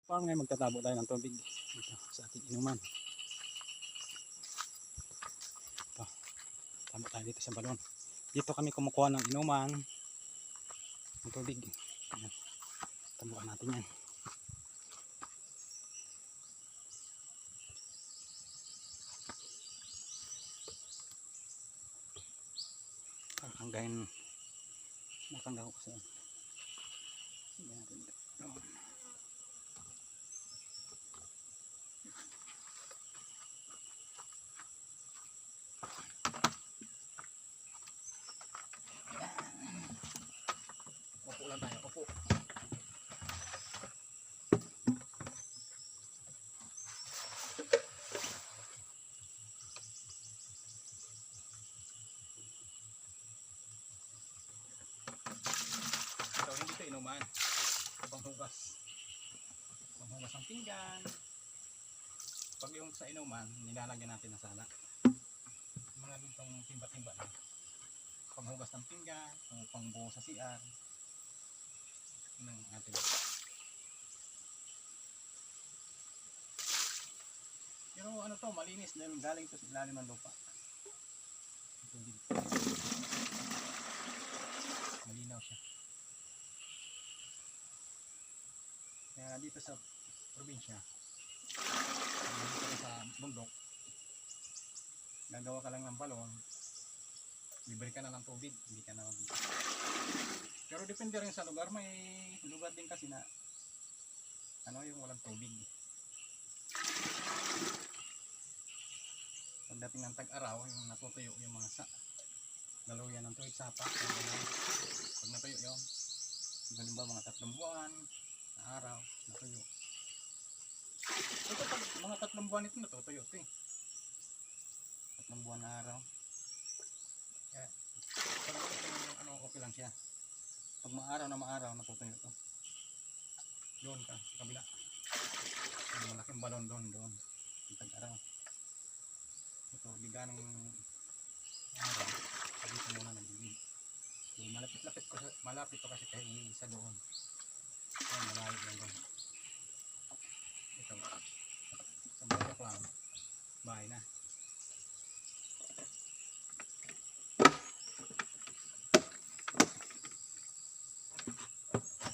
Parang ngayon magtatabo tayo ng tubig dito sa ating inuman. Ito, tabo tayo dito sa balon. Dito kami kumukuha ng inuman ng tubig. Ayan, tabuan natin yan. Hanggang nakanggaw ko sa yan. Sige natin dito. Opo lang tayo, opo. Ito, hindi ito inuman. Panghugas. Panghugas ng pinggan. Pag yung sa inuman, nilalagyan natin ng sala. Mga ditong timba-timba na. Panghugas ng pinggan, pangbuo sa CR. Ng ating. Pero ano to, malinis dahil galing to sa ilalim ng lupa. Malinaw siya. Kaya dito sa probinsya, dito sa bundok, gagawa ka lang ng balon, libre ka na ng tubig, hindi ka na mag. Pero depende rin sa lugar, may lugar din kasi na ano yung walang tubig. Pagdating ng tag-araw, yung natutuyo yung mga daluyan ng tuwid sapa. Pag natuyo yun, halimbawa mga 3 buwan na araw, natuyo. Ito pag mga 3 buwan ito natutuyo ito eh. 3 buwan na araw. Kaya, ano, okay lang siya. Pag maaraw na maaraw, natutuyo ito. Doon ka, sa kabila. May malaking balon doon. Tag-araw. Ito, liganong araw. Dito muna nagiging. Malapit to kasi kay isa doon. Ayan, malayo lang doon. Ito, sa bundok lang. Bahay na.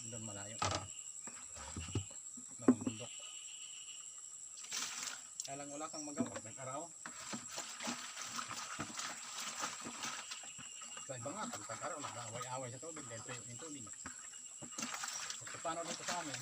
Doon malayo. Doon bundok. Kaya lang wala kang magawa. Nag-araw. Sa iba nga, pag araw, nag-away-away sa tubig, dahil tuyo yung tubig. At paano dito sa amin,